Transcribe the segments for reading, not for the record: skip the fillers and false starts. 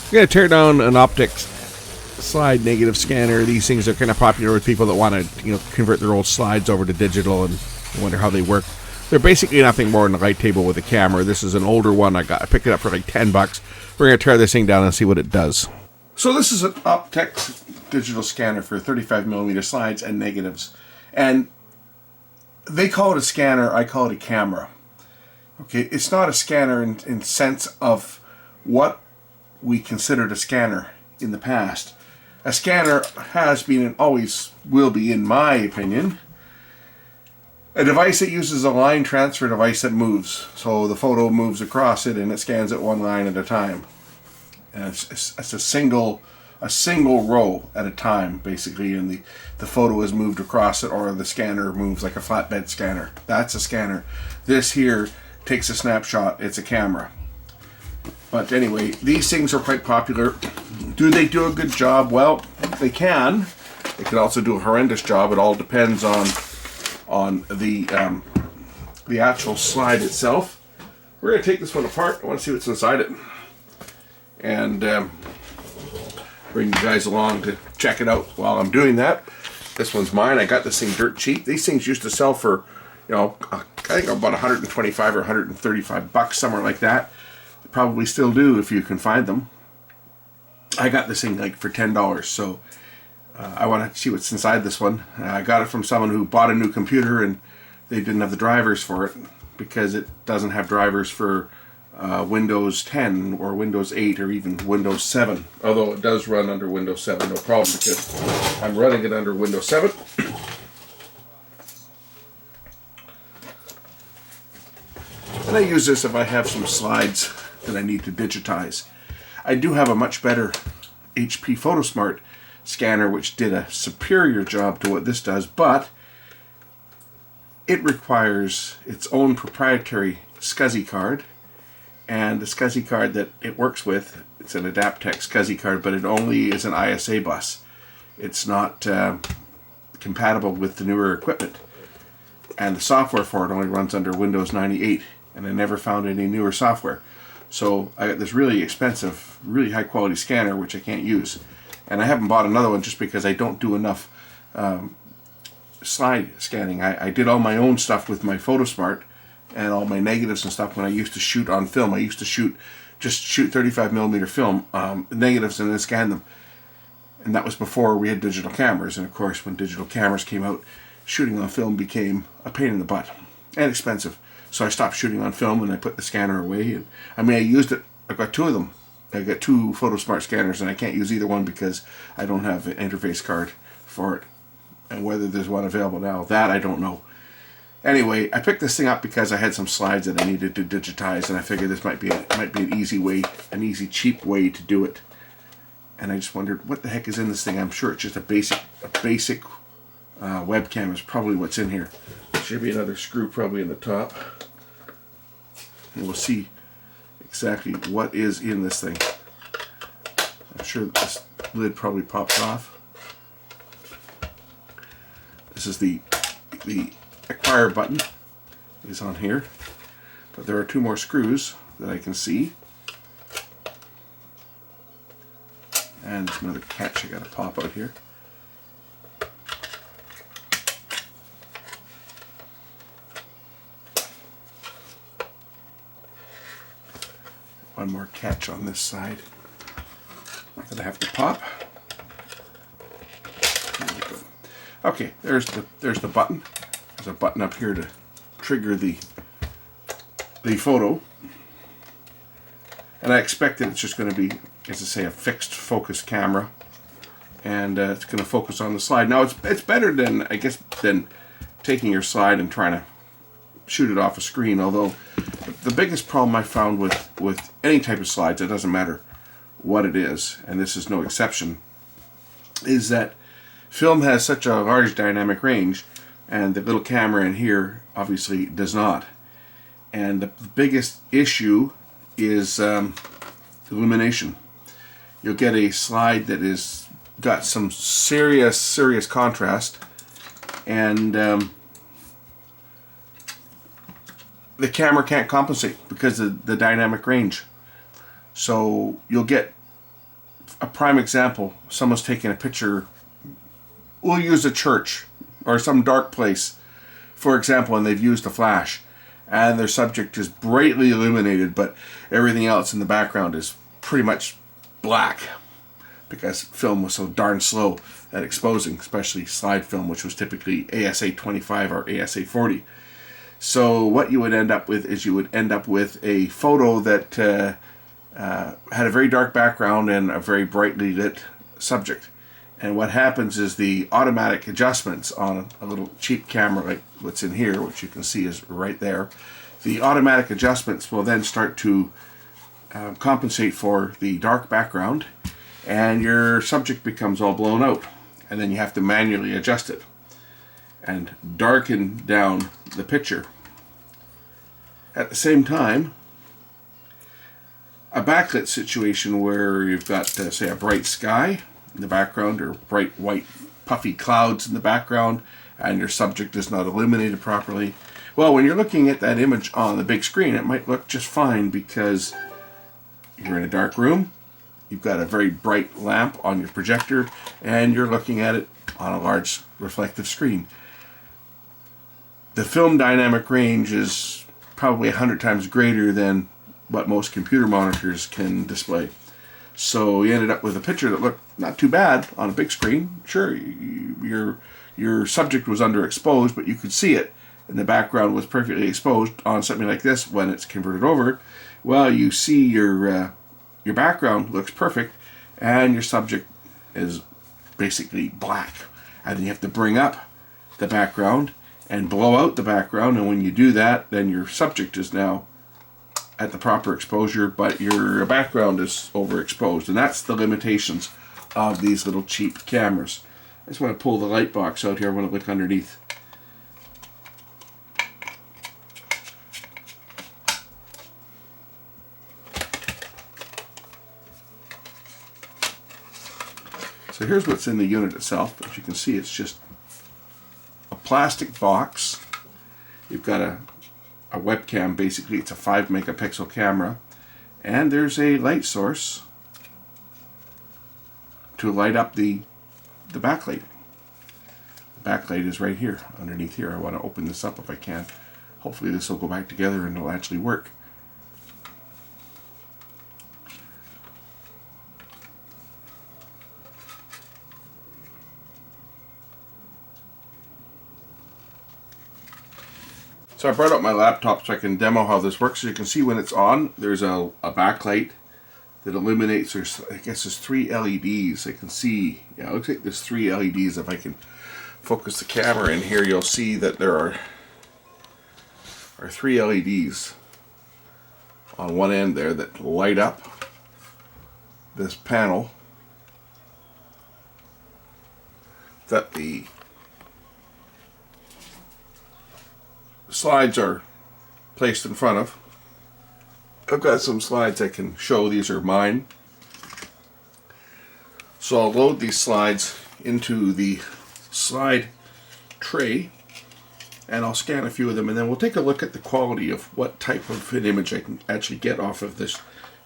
We're going to tear down an Optex Slide negative scanner. These things are kind of popular with people that want to, convert their old slides over to digital and wonder how they work. They're basically nothing more than a light table with a camera. This is an older one I picked it up for like $10. We're going to tear this thing down and see what it does. So this is an Optex digital scanner for 35mm slides and negatives. And they call it a scanner, I call it a camera. Okay, it's not a scanner in sense of what we considered a scanner in the past. A scanner has been and always will be, in my opinion, a device that uses a line transfer device that moves. So the photo moves across it and it scans it one line at a time. And it's a single row at a time, basically, and the photo is moved across it, or the scanner moves like a flatbed scanner. That's a scanner. This here takes a snapshot. It's a camera. But anyway, these things are quite popular. Do they do a good job? Well, they can. They can also do a horrendous job. It all depends on the actual slide itself. We're going to take this one apart. I want to see what's inside it, and bring you guys along to check it out. While I'm doing that, this one's mine. I got this thing dirt cheap. These things used to sell for, I think about 125 or 135 bucks, somewhere like that. They probably still do if you can find them. I got this thing like for $10, so I want to see what's inside this one. I got it from someone who bought a new computer and they didn't have the drivers for it because it doesn't have drivers for Windows 10 or Windows 8 or even Windows 7. Although it does run under Windows 7, no problem, because I'm running it under Windows 7. And I use this if I have some slides that I need to digitize. I do have a much better HP PhotoSmart scanner which did a superior job to what this does, but it requires its own proprietary SCSI card, and the SCSI card that it works with, it's an Adaptex SCSI card, but it only is an ISA bus. It's not compatible with the newer equipment, and the software for it only runs under Windows 98, and I never found any newer software. So I got this really expensive, really high quality scanner which I can't use, and I haven't bought another one just because I don't do enough slide scanning. I did all my own stuff with my PhotoSmart and all my negatives and stuff when I used to shoot on film. I used to shoot 35mm film negatives and then scan them, and that was before we had digital cameras. And of course, when digital cameras came out, shooting on film became a pain in the butt and expensive. So I stopped shooting on film and I put the scanner away. And I used it. I've got two of them. I got two PhotoSmart scanners, and I can't use either one because I don't have an interface card for it. And whether there's one available now, that I don't know. Anyway, I picked this thing up because I had some slides that I needed to digitize, and I figured this might be an easy way, an easy, cheap way to do it. And I just wondered what the heck is in this thing. I'm sure it's just a basic webcam is probably what's in here. There should be another screw probably in the top, and we'll see exactly what is in this thing. I'm sure this lid probably pops off. This is the acquire button is on here, but there are two more screws that I can see, and there's another catch I gotta pop out here. One more catch on this side that I have to pop. Okay, there's the button. There's a button up here to trigger the photo, and I expect that it's just going to be, as I say, a fixed focus camera, and it's going to focus on the slide. Now it's better than, I guess, than taking your slide and trying to shoot it off a screen. Although the biggest problem I found with any type of slides, it doesn't matter what it is, and this is no exception, is that film has such a large dynamic range, and the little camera in here obviously does not. And the biggest issue is illumination. You'll get a slide that is got some serious contrast, and the camera can't compensate because of the dynamic range. So you'll get a prime example. Someone's taking a picture. We'll use a church or some dark place, for example, and they've used a flash, and their subject is brightly illuminated, but everything else in the background is pretty much black because film was so darn slow at exposing, especially slide film, which was typically ASA 25 or ASA 40. So what you would end up with is you would end up with a photo that had a very dark background and a very brightly lit subject. And what happens is the automatic adjustments on a little cheap camera like what's in here, which you can see is right there, the automatic adjustments will then start to compensate for the dark background, and your subject becomes all blown out. And then you have to manually adjust it and darken down the picture. At the same time, a backlit situation where you've got, say, a bright sky in the background or bright white puffy clouds in the background and your subject is not illuminated properly. Well, when you're looking at that image on the big screen, it might look just fine because you're in a dark room, you've got a very bright lamp on your projector, and you're looking at it on a large reflective screen. The film dynamic range is probably 100 times greater than what most computer monitors can display. So you ended up with a picture that looked not too bad on a big screen. Sure, your subject was underexposed, but you could see it, and the background was perfectly exposed on something like this. When it's converted over, well, you see your background looks perfect, and your subject is basically black. And then you have to bring up the background and blow out the background, and when you do that, then your subject is now at the proper exposure, but your background is overexposed. And that's the limitations of these little cheap cameras. I just want to pull the light box out here. I want to look underneath. So here's what's in the unit itself. As you can see, it's just a plastic box. You've got a webcam. Basically, it's a 5 megapixel camera, and there's a light source to light up the backlight. The backlight is right here, underneath here. I want to open this up if I can. Hopefully this will go back together and it'll actually work. So I brought up my laptop so I can demo how this works. So you can see when it's on, there's a backlight that illuminates. There's, I guess there's 3 LEDs. I can see, yeah, it looks like there's 3 LEDs. If I can focus the camera in here, you'll see that there are 3 LEDs on one end there that light up this panel that the slides are placed in front of. I've got some slides I can show. These are mine. So I'll load these slides into the slide tray and I'll scan a few of them, and then we'll take a look at the quality of what type of an image I can actually get off of this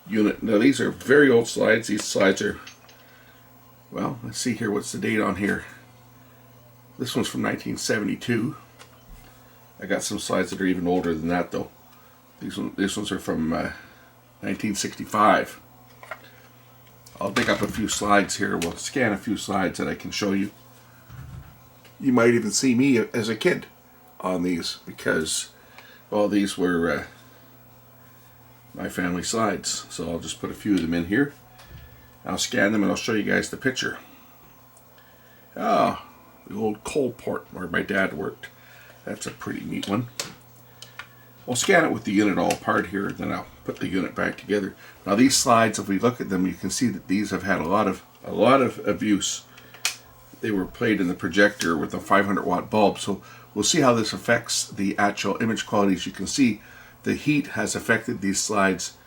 unit. Now these are very old slides. These slides are, well, let's see here, what's the date on here? This one's from 1972. I got some slides that are even older than that though. These ones are from 1965. I'll dig up a few slides here. We'll scan a few slides that I can show you. You might even see me as a kid on these because, well, these were my family slides. So I'll just put a few of them in here. I'll scan them and I'll show you guys the picture. Ah, the old coal port where my dad worked. That's a pretty neat one. We'll scan it with the unit all apart here, then I'll put the unit back together. Now these slides, if we look at them, you can see that these have had a lot of abuse. They were played in the projector with a 500 watt bulb, so we'll see how this affects the actual image quality. As you can see, the heat has affected these slides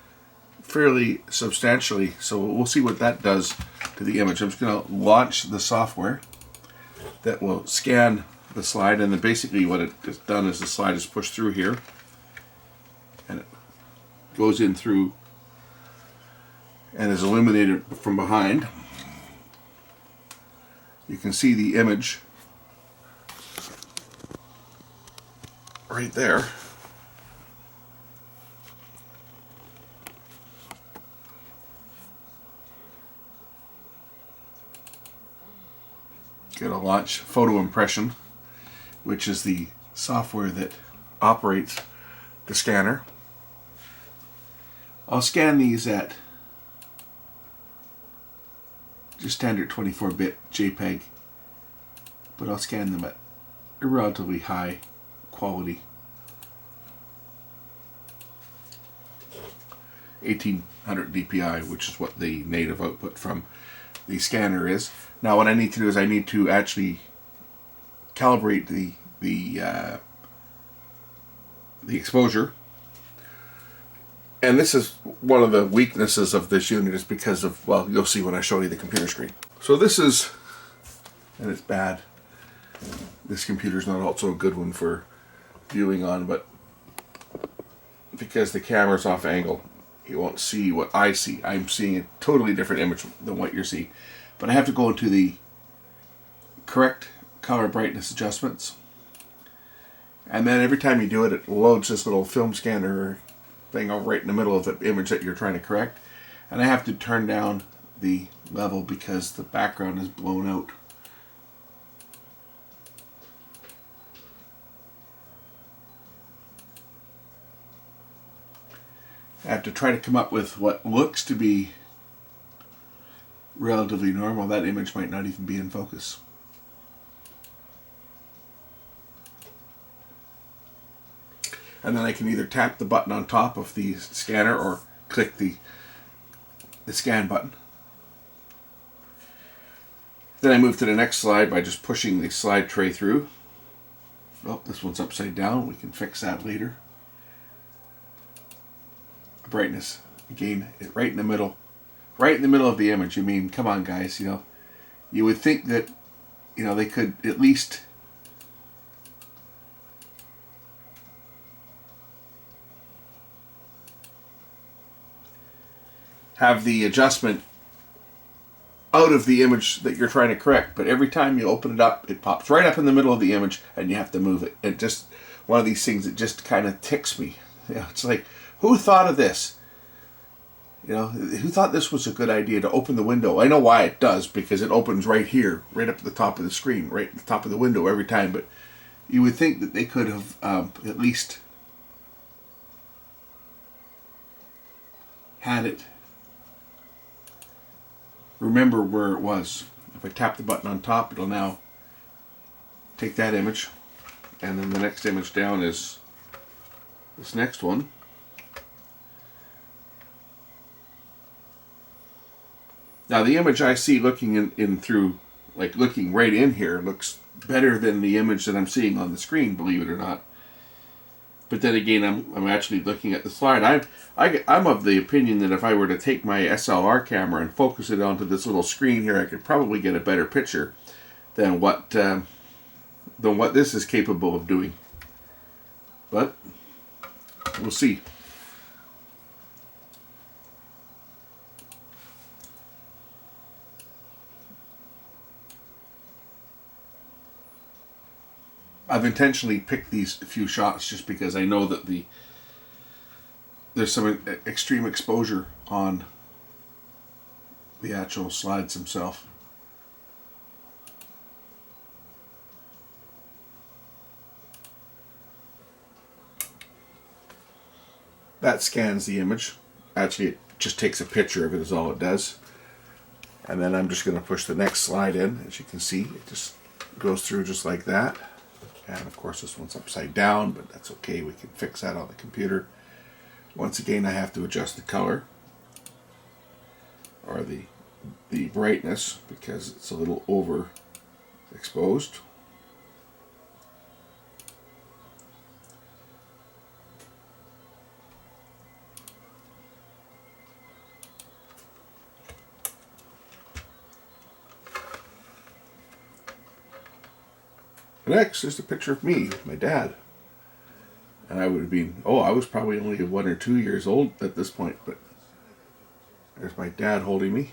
fairly substantially, so we'll see what that does to the image. I'm just going to launch the software that will scan the slide, and then basically what it has done is the slide is pushed through here and it goes in through and is illuminated from behind, you can see the image right there. Get a launch photo impression, which is the software that operates the scanner. I'll scan these at just standard 24-bit JPEG, but I'll scan them at a relatively high quality, 1800 DPI, which is what the native output from the scanner is. Now what I need to do is I need to actually calibrate the exposure. And this is one of the weaknesses of this unit, is because of, well, you'll see when I show you the computer screen. So this is, and it's bad, this computer's not also a good one for viewing on, but because the camera's off angle, you won't see what I see. I'm seeing a totally different image than what you're seeing. But I have to go into the correct color brightness adjustments. And then every time you do it, it loads this little film scanner thing right in the middle of the image that you're trying to correct. And I have to turn down the level because the background is blown out. I have to try to come up with what looks to be relatively normal. That image might not even be in focus. And then I can either tap the button on top of the scanner or click the scan button. Then I move to the next slide by just pushing the slide tray through. Oh, this one's upside down. We can fix that later. Brightness, again, right in the middle. Right in the middle of the image. I mean, come on guys, you know. You would think that, you know, they could at least have the adjustment out of the image that you're trying to correct, but every time you open it up, it pops right up in the middle of the image and you have to move it. It just, one of these things that just kind of ticks me. You know, it's like, who thought of this? You know, who thought this was a good idea to open the window? I know why it does, because it opens right here, right up at the top of the screen, right at the top of the window every time, but you would think that they could have at least had it remember where it was. If I tap the button on top, it'll now take that image, and then the next image down is this next one. Now the image I see looking in through, like looking right in here, looks better than the image that I'm seeing on the screen, believe it or not. But then again, I'm actually looking at the slide. I'm of the opinion that if I were to take my SLR camera and focus it onto this little screen here, I could probably get a better picture than what this is capable of doing. But we'll see. I've intentionally picked these few shots just because I know that there's some extreme exposure on the actual slides themselves. That scans the image. Actually, it just takes a picture of it, is all it does. And then I'm just going to push the next slide in. As you can see, it just goes through just like that. And of course this one's upside down, but that's okay, we can fix that on the computer. Once again, I have to adjust the color or the brightness because it's a little overexposed. Next is a picture of me with my dad. And I would have been, I was probably only 1 or 2 years old at this point, but There's my dad holding me.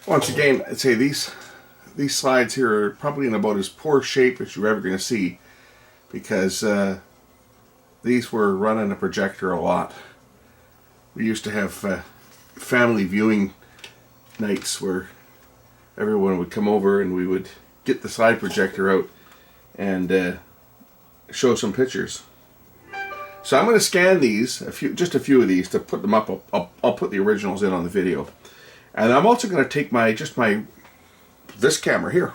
Once again, I'd say these slides here are probably in about as poor shape as you're ever going to see, because these were running a projector a lot. We used to have family viewing nights where everyone would come over and we would get the slide projector out and show some pictures. So I'm going to scan these, just a few of these, to put them up. I'll put the originals in on the video. And I'm also going to take this camera here,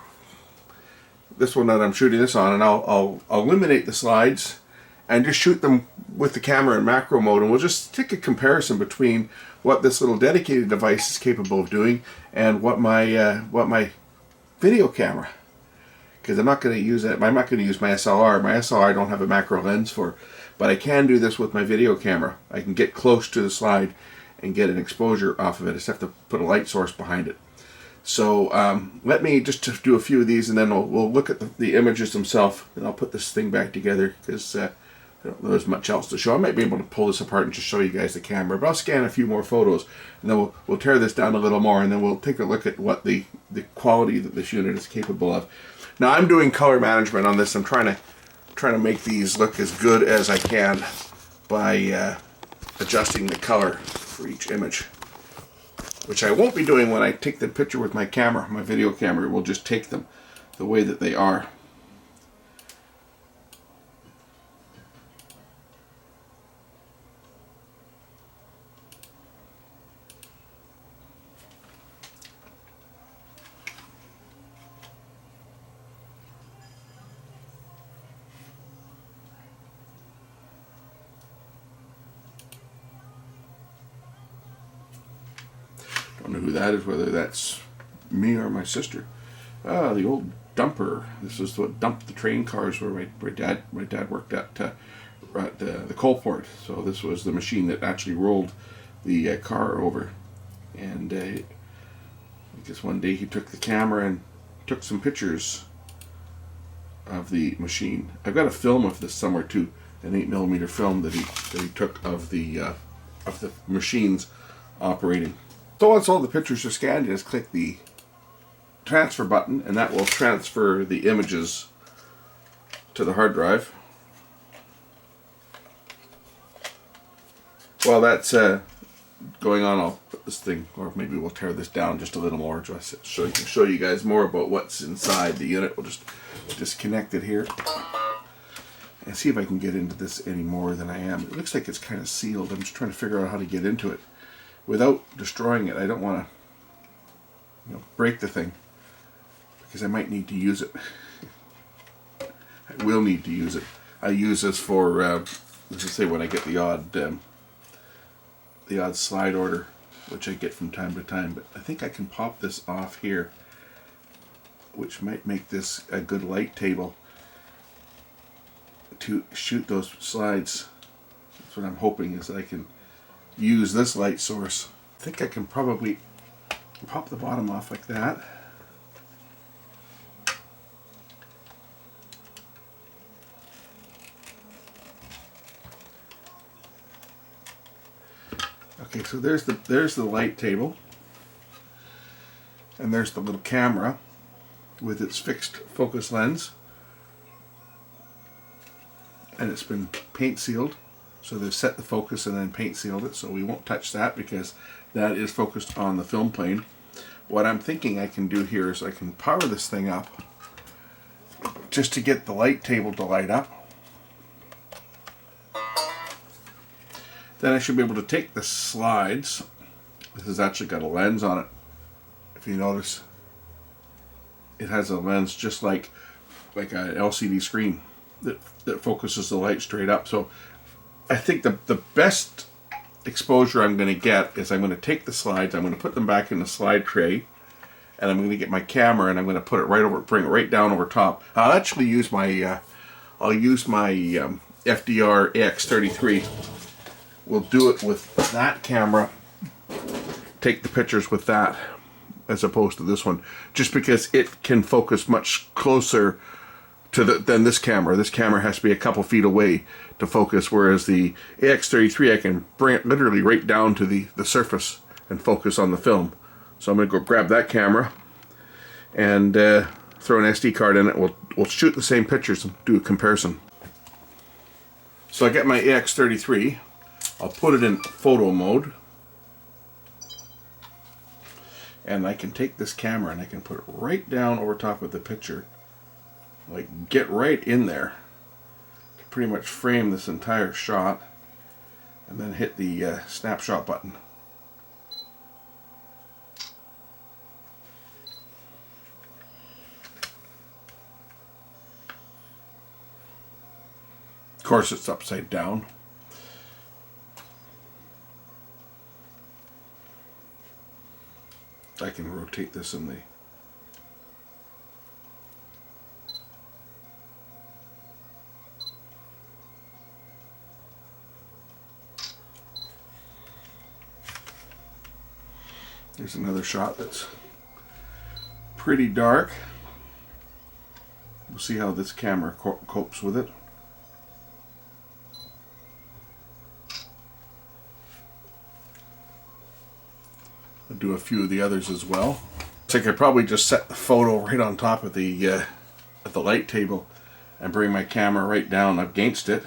this one that I'm shooting this on, and I'll eliminate the slides and just shoot them with the camera in macro mode, and we'll just take a comparison between what this little dedicated device is capable of doing and what my video camera, because I'm not going to use it. I'm not going to use my SLR. My SLR I don't have a macro lens for, but I can do this with my video camera. I can get close to the slide and get an exposure off of it. I just have to put a light source behind it. So let me just do a few of these, and then we'll look at the images themselves, and I'll put this thing back together, because I don't know there's much else to show. I might be able to pull this apart and just show you guys the camera, but I'll scan a few more photos, and then we'll tear this down a little more, and then we'll take a look at what the quality that this unit is capable of. Now I'm doing color management on this. I'm trying to make these look as good as I can by adjusting the color for each image, which I won't be doing when I take the picture with my camera. My video camera will just take them the way that they are. Don't know who that is, whether that's me or my sister. Ah, the old dumper. This is what dumped the train cars where my dad worked at the coal port. So this was the machine that actually rolled the car over. And I guess one day he took the camera and took some pictures of the machine. I've got a film of this somewhere too, an 8mm film that he took of the machines operating. So once all the pictures are scanned, you just click the transfer button, and that will transfer the images to the hard drive. While that's going on, I'll put this thing, or maybe we'll tear this down just a little more, just to show you guys more about what's inside the unit. We'll just disconnect it here and see if I can get into this any more than I am. It looks like it's kind of sealed. I'm just trying to figure out how to get into it without destroying it. I don't want to break the thing, because I might need to use it. I will need to use it. I use this for, let's just say, when I get the odd slide order, which I get from time to time. But I think I can pop this off here, which might make this a good light table to shoot those slides. That's what I'm hoping, is that I can use this light source. I think I can probably pop the bottom off like that. Okay, so there's the light table, and there's the little camera with its fixed focus lens, and it's been paint sealed. So they've set the focus and then paint sealed it, so we won't touch that because that is focused on the film plane. What I'm thinking I can do here is I can power this thing up just to get the light table to light up. Then I should be able to take the slides. This has actually got a lens on it. If you notice, it has a lens just like an LCD screen that focuses the light straight up. So I think the best exposure I'm going to get is I'm going to take the slides, I'm going to put them back in the slide tray, and I'm going to get my camera and I'm going to put it right over, bring it right down over top. I'll actually use my I'll use my FDR AX33. We'll do it with that camera, take the pictures with that as opposed to this one, just because it can focus much closer to than this camera. This camera has to be a couple feet away to focus, whereas the AX33 I can bring it literally right down to the surface and focus on the film. So I'm going to go grab that camera and throw an SD card in it. We'll shoot the same pictures and do a comparison. So I get my AX33. I'll put it in photo mode, and I can take this camera and I can put it right down over top of the picture, like get right in there to pretty much frame this entire shot, and then hit the snapshot button. Of course, it's upside down. I can rotate this in the There's another shot that's pretty dark. We'll see how this camera copes with it. I'll do a few of the others as well. So I could probably just set the photo right on top of the light table and bring my camera right down against it.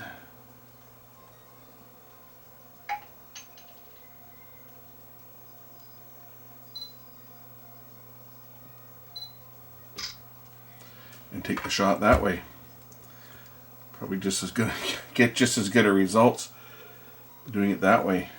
And take the shot that way. Probably just as good, get just as good a results doing it that way.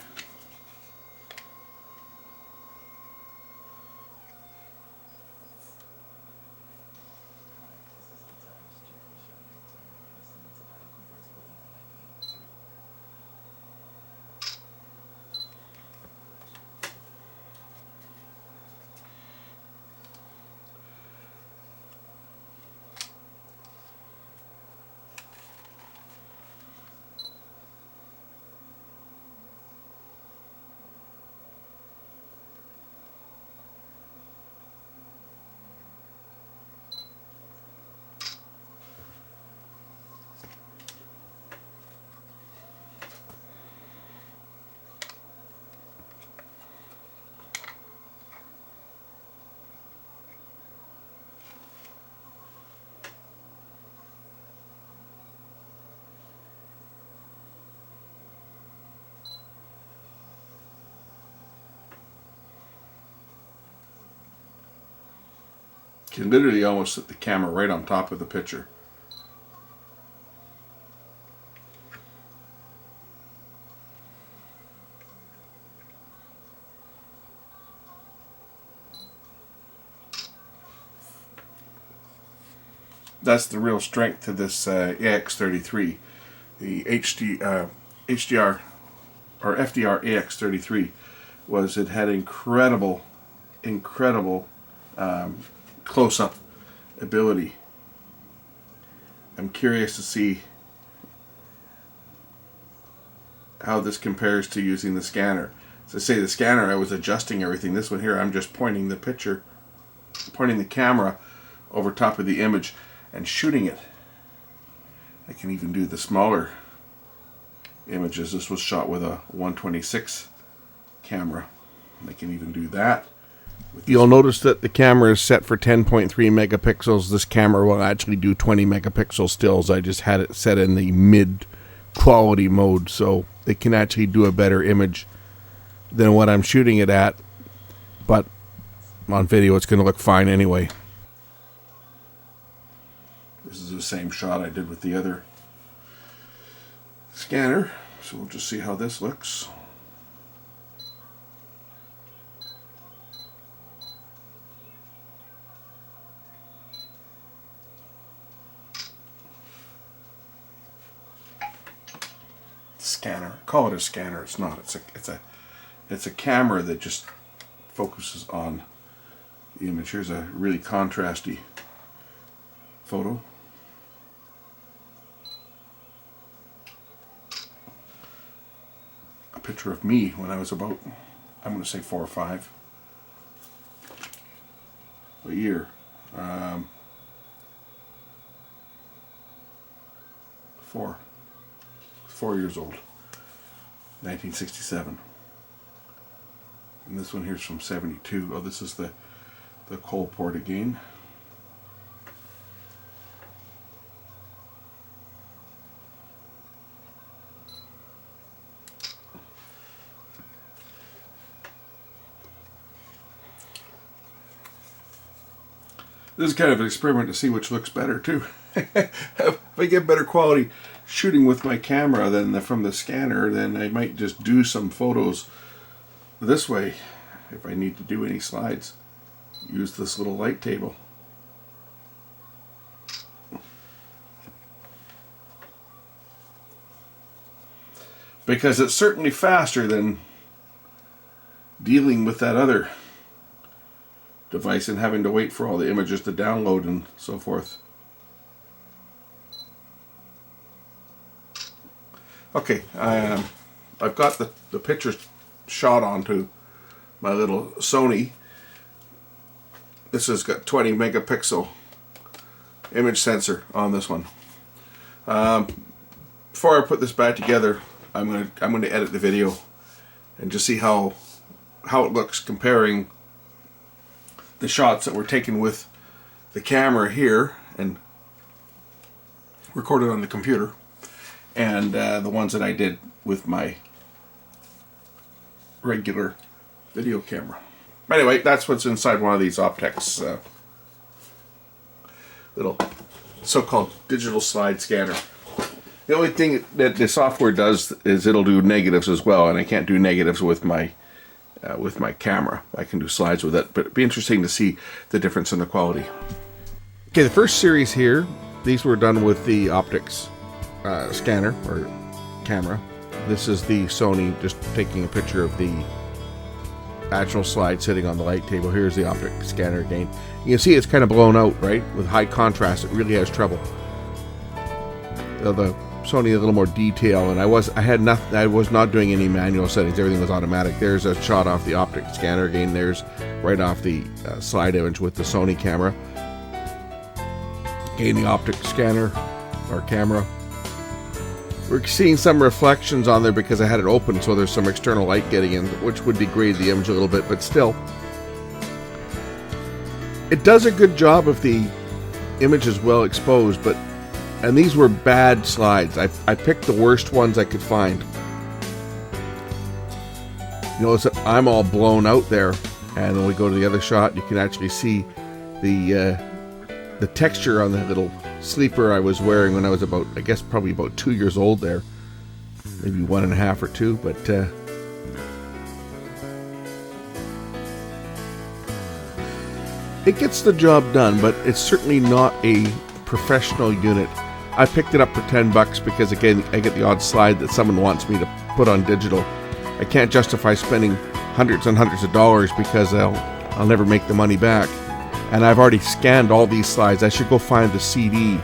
You can literally almost set the camera right on top of the picture. That's the real strength to this AX33. The HDR or FDR AX33 was it had incredible close-up ability. I'm curious to see how this compares to using the scanner. So say the scanner, I was adjusting everything. This one here, I'm just pointing the picture, pointing the camera over top of the image and shooting it. I can even do the smaller images. This was shot with a 126 camera. I can even do that. You'll notice that the camera is set for 10.3 megapixels. This camera will actually do 20 megapixel stills. I just had it set in the mid quality mode, so it can actually do a better image than what I'm shooting it at, but on video it's going to look fine anyway. This is the same shot I did with the other scanner, so we'll just see how this looks. Scanner. Call it a scanner. It's not. It's a camera that just focuses on the image. Here's a really contrasty photo. picture of me when I was about, I'm going to say 4 or 5. A year. 4 years old. 1967. And this one here's from 72. Oh, this is the coal port again. This is kind of an experiment to see which looks better too. If I get better quality shooting with my camera than from the scanner, then I might just do some photos this way if I need to do any slides. Use this little light table. Because it's certainly faster than dealing with that other device and having to wait for all the images to download and so forth. Okay, I've got the pictures shot onto my little Sony. This has got 20 megapixel image sensor on this one. Before I put this back together, I'm going to edit the video and just see how it looks comparing the shots that were taken with the camera here and recorded on the computer, and the ones that I did with my regular video camera. Anyway, that's what's inside one of these Optex little so-called digital slide scanner. The only thing that the software does is it'll do negatives as well, and I can't do negatives with my camera. I can do slides with it, but it'd be interesting to see the difference in the quality. Okay, the first series here, these were done with the Optex scanner or camera. This is the Sony just taking a picture of the actual slide sitting on the light table. Here's the Optex scanner again. You can see it's kind of blown out, right? With high contrast, it really has trouble. The Sony a little more detail, and I was not doing any manual settings. Everything was automatic. There's a shot off the Optex scanner again. There's right off the slide image with the Sony camera. Again, the Optex scanner or camera. We're seeing some reflections on there because I had it open, so there's some external light getting in, which would degrade the image a little bit, but still, it does a good job if the image is well exposed. And these were bad slides. I picked the worst ones I could find. You notice that I'm all blown out there, and when we go to the other shot, you can actually see the texture on the little sleeper I was wearing when I was about, I guess, probably about 2 years old there, maybe 1.5 or 2. But it gets the job done, but it's certainly not a professional unit. I picked it up for $10 because, again, I get the odd slide that someone wants me to put on digital. I can't justify spending hundreds and hundreds of dollars because I'll never make the money back. And I've already scanned all these slides. I should go find the CD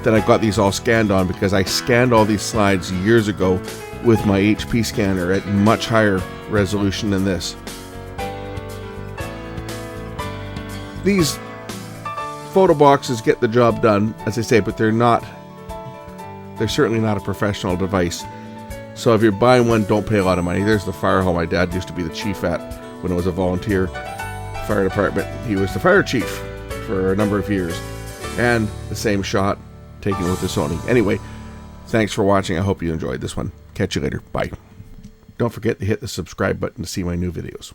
that I got these all scanned on, because I scanned all these slides years ago with my HP scanner at much higher resolution than this. These photo boxes get the job done, as I say, but they're certainly not a professional device. So if you're buying one, don't pay a lot of money. There's the fire hall my dad used to be the chief at when I was a volunteer fire department. He was the fire chief for a number of years, and the same shot taken with the Sony. Anyway, thanks for watching. I hope you enjoyed this one. Catch you later. Bye. Don't forget to hit the subscribe button to see my new videos.